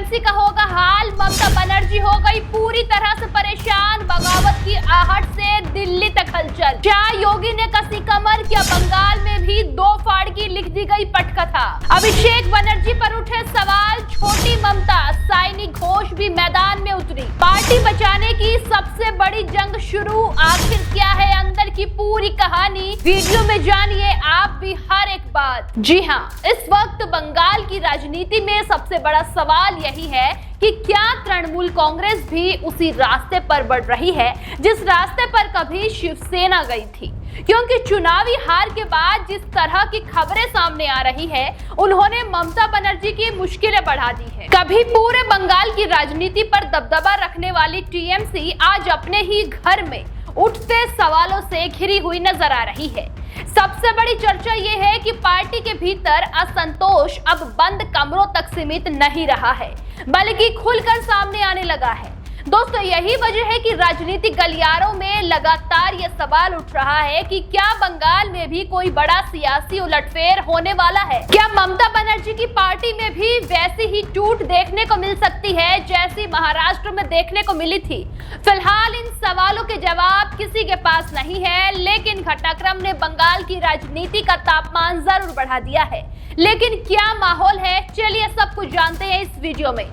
TMC का होगा हाल। ममता बनर्जी हो गई पूरी तरह से परेशान। बगावत की आहट से दिल्ली तक हलचल। क्या योगी ने कसी कमर? क्या बंगाल में भी दो फाड़की लिख दी गई पटकथा? अभिषेक बनर्जी पर उठे सवाल। छोटी ममता, साइनी घोष भी मैदान में उतरी। पार्टी बचाने की सबसे बड़ी जंग शुरू। आखिर क्या है अंदर की पूरी कहानी? वीडियो में जानिए आप भी हर एक बात। जी हाँ, इस वक्त बंगाल की राजनीति में सबसे बड़ा सवाल यही है कि क्या तृणमूल कांग्रेस भी उसी रास्ते पर बढ़ रही है जिस रास्ते पर कभी शिवसेना गई थी। क्योंकि चुनावी हार के बाद जिस तरह की खबरें सामने आ रही है, उन्होंने ममता बनर्जी की मुश्किलें बढ़ा दी है। कभी पूरे बंगाल की राजनीति पर दबदबा रखने वाली टीएमसी आज अपने ही घर में उठते सवालों से घिरी हुई नजर आ रही है। सबसे बड़ी चर्चा ये है कि पार्टी के भीतर असंतोष अब बंद कमरों तक सीमित नहीं रहा है, बल्कि खुलकर सामने आने लगा है। दोस्तों, यही वजह है कि राजनीतिक गलियारों में लगातार ये सवाल उठ रहा है कि क्या बंगाल में भी कोई बड़ा सियासी उलटफेर होने वाला है? क्या ममता बनर्जी की पार्टी में भी वैसी ही टूट देखने को मिल सकती है जैसी महाराष्ट्र में देखने को मिली थी? फिलहाल इन सवालों के जवाब किसी के पास नहीं है, लेकिन घटनाक्रम ने बंगाल की राजनीति का तापमान जरूर बढ़ा दिया है। लेकिन क्या माहौल है, चलिए सब कुछ जानते हैं इस वीडियो में।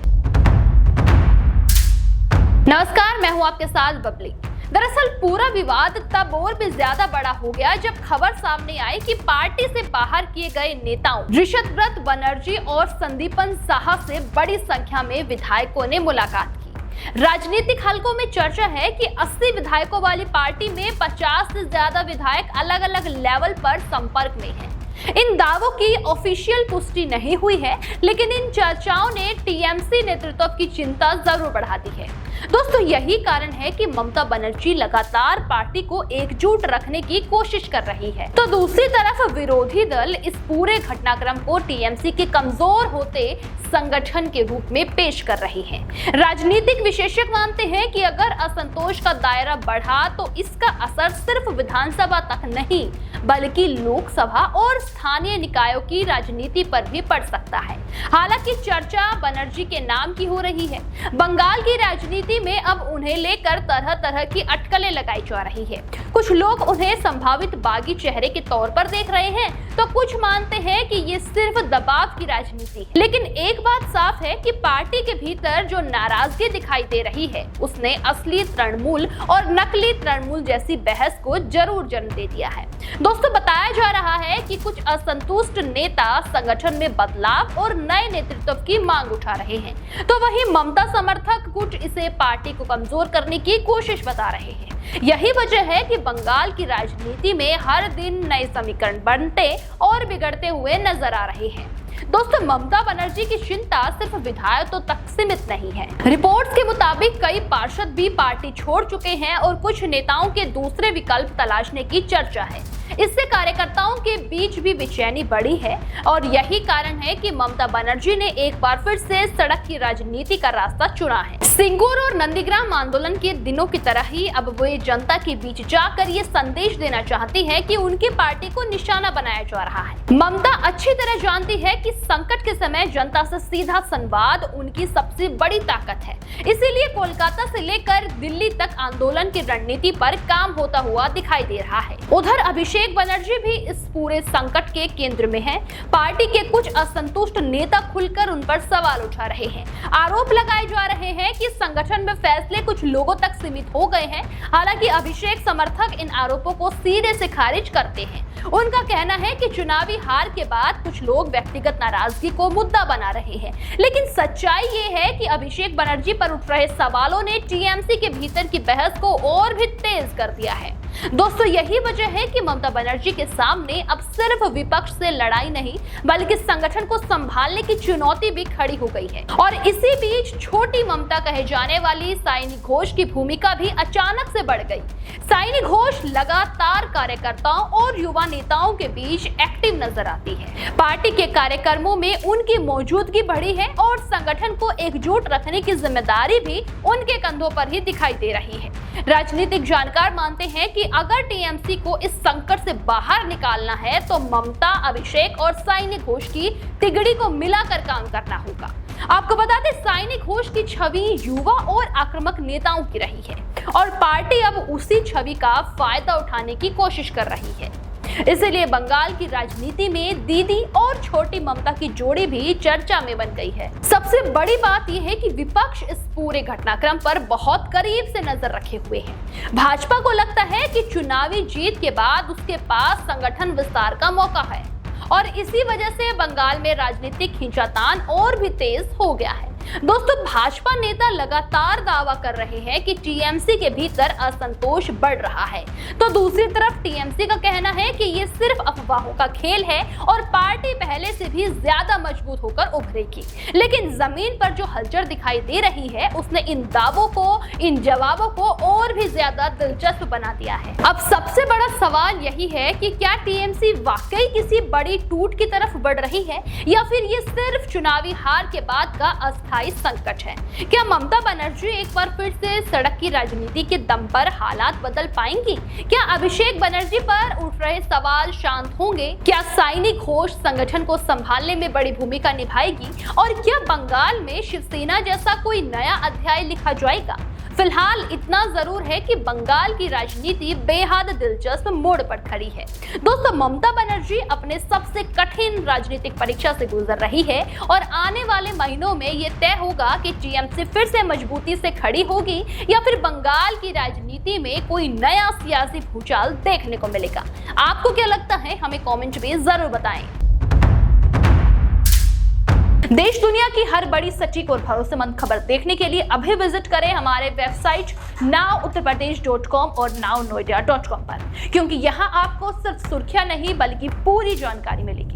नमस्कार, मैं हूं आपके साथ बबली। दरअसल पूरा विवाद तब और भी ज्यादा बड़ा हो गया जब खबर सामने आई कि पार्टी से बाहर किए गए नेताओं ऋषभव्रत बनर्जी और संदीपन साहा से बड़ी संख्या में विधायकों ने मुलाकात की। राजनीतिक हलकों में चर्चा है कि 80 विधायकों वाली पार्टी में 50 से ज्यादा विधायक अलग अलग लेवल पर संपर्क में हैं। इन दावों की ऑफिशियल पुष्टि नहीं हुई है, लेकिन इन चर्चाओं ने टीएमसी नेतृत्व की चिंता जरूर बढ़ा दी है। दोस्तों, यही कारण है कि ममता बनर्जी लगातार पार्टी को एकजुट रखने की कोशिश कर रही है, तो दूसरी तरफ विरोधी दल इस पूरे घटनाक्रम को टीएमसी के कमजोर होते संगठन के रूप में पेश कर रही है। राजनीतिक विशेषज्ञ मानते हैं कि अगर असंतोष का दायरा बढ़ा तो इसका असर सिर्फ विधानसभा तक नहीं, बल्कि लोकसभा और स्थानीय निकायों की राजनीति पर भी पड़ सकता है। हालांकि चर्चा बनर्जी के नाम की हो रही है। बंगाल की राजनीति में अब उन्हें लेकर तरह तरह की अटकलें लगाई जा रही है। कुछ लोग उन्हें संभावित बागी चेहरे के तौर पर देख रहे हैं, तो कुछ मानते हैं कि ये सिर्फ दबाव की राजनीति है। लेकिन एक बात साफ है कि पार्टी के भीतर जो नाराजगी दिखाई दे रही है, उसने असली तृणमूल और नकली तृणमूल जैसी बहस को जरूर जन्म दे दिया है। दोस्तों, बताया जा रहा है कि कुछ असंतुष्ट नेता संगठन में बदलाव और नए नेतृत्व की मांग उठा रहे हैं, तो वहीं ममता समर्थक कुछ इसे पार्टी को कमजोर करने की कोशिश बता रहे हैं। यही वजह है कि बंगाल की राजनीति में हर दिन नए समीकरण बनते और बिगड़ते हुए नजर आ रहे हैं। दोस्तों, ममता बनर्जी की चिंता सिर्फ विधायकों तक सीमित नहीं है। रिपोर्ट्स के मुताबिक कई पार्षद भी पार्टी छोड़ चुके हैं और कुछ नेताओं के दूसरे विकल्प तलाशने की चर्चा है। इससे कार्यकर्ताओं के बीच भी बेचैनी बढ़ी है और यही कारण है कि ममता बनर्जी ने एक बार फिर से सड़क की राजनीति का रास्ता चुना है। सिंगूर और नंदीग्राम आंदोलन के दिनों की तरह ही अब वे जनता के बीच जाकर ये संदेश देना चाहती है कि उनकी पार्टी को निशाना बनाया जा रहा है। ममता अच्छी तरह जानती है कि संकट के समय जनता से सीधा संवाद उनकी सबसे बड़ी ताकत है। इसीलिए कोलकाता से लेकर दिल्ली तक आंदोलन की रणनीति पर काम होता हुआ दिखाई दे रहा है। उधर अभिषेक बनर्जी भी इस पूरे संकट के केंद्र में है। पार्टी के कुछ असंतुष्ट नेता खुलकर उन पर सवाल उठा रहे हैं। आरोप लगाए जा रहे हैं कि संगठन में फैसले कुछ लोगों तक सीमित हो गए हैं। हालांकि अभिषेक समर्थक इन आरोपों को सीधे से खारिज करते हैं। उनका कहना है कि चुनावी हार के बाद कुछ लोग व्यक्तिगत नाराजगी को मुद्दा बना रहे हैं, लेकिन सच्चाई ये है कि अभिषेक बनर्जी पर उठ रहे सवालों ने टीएमसी के भीतर की बहस को और भी तेज कर दिया है। दोस्तों, यही वजह है कि ममता बनर्जी के सामने अब सिर्फ विपक्ष से लड़ाई नहीं, बल्कि संगठन को संभालने की चुनौती भी खड़ी हो गई है। और इसी बीच छोटी ममता कहे जाने वाली साइनी घोष की भूमिका भी अचानक से बढ़ गई। साइनी घोष लगातार कार्यकर्ताओं और युवा नेताओं के बीच एक्टिव नजर आती है। पार्टी के कार्यक्रमों में उनकी मौजूदगी बढ़ी है और संगठन को एकजुट रखने की जिम्मेदारी भी उनके कंधों पर ही दिखाई दे रही है। राजनीतिक जानकार मानते हैं कि अगर टीएमसी को इस संकट से बाहर निकालना है तो ममता, अभिषेक और साइनी घोष की तिगड़ी को मिलाकर काम करना होगा। आपको बता दें, साइनी घोष की छवि युवा और आक्रामक नेताओं की रही है और पार्टी अब उसी छवि का फायदा उठाने की कोशिश कर रही है। इसलिए बंगाल की राजनीति में दीदी और छोटी ममता की जोड़ी भी चर्चा में बन गई है। सबसे बड़ी बात यह है कि विपक्ष इस पूरे घटनाक्रम पर बहुत करीब से नजर रखे हुए है। भाजपा को लगता है कि चुनावी जीत के बाद उसके पास संगठन विस्तार का मौका है और इसी वजह से बंगाल में राजनीतिक खींचातान और भी तेज हो गया है। दोस्तों, भाजपा नेता लगातार दावा कर रहे हैं कि टीएमसी के भीतर असंतोष बढ़ रहा है, तो दूसरी तरफ टीएमसी का कहना है कि ये सिर्फ अफवाहों का खेल है और पार्टी पहले से भी ज्यादा मजबूत होकर उभरेगी। लेकिन जमीन पर जो हलचल दिखाई दे रही है उसने इन दावों को, इन जवाबों को और भी ज्यादा दिलचस्प बना दिया है। अब सबसे बड़ा सवाल यही है कि क्या टीएमसी वाकई किसी बड़ी टूट की तरफ बढ़ रही है या फिर ये सिर्फ चुनावी हार के बाद का अस्थायी संकट है। क्या ममता बनर्जी एक बार फिर से सड़क की राजनीति के दम पर हालात बदल पाएंगी? क्या अभिषेक बनर्जी पर उठ रहे सवाल शांत होंगे? क्या साइनी घोष संगठन को संभालने में बड़ी भूमिका निभाएगी? और क्या बंगाल में शिवसेना जैसा कोई नया अध्याय लिखा जाएगा? फिलहाल इतना जरूर है कि बंगाल की राजनीति बेहद दिलचस्प मोड़ पर खड़ी है। दोस्तों, ममता बनर्जी अपने सबसे कठिन राजनीतिक परीक्षा से गुजर रही है और आने वाले महीनों में ये तय होगा कि टीएमसी फिर से मजबूती से खड़ी होगी या फिर बंगाल की राजनीति में कोई नया सियासी भूचाल देखने को मिलेगा। आपको क्या लगता है? हमें कमेंट में जरूर बताएं। देश दुनिया की हर बड़ी, सटीक और भरोसेमंद खबर देखने के लिए अभी विजिट करें हमारे वेबसाइट nowuttarpradesh.com और nownoida.com पर, क्योंकि यहाँ आपको सिर्फ सुर्खियां नहीं बल्कि पूरी जानकारी मिलेगी।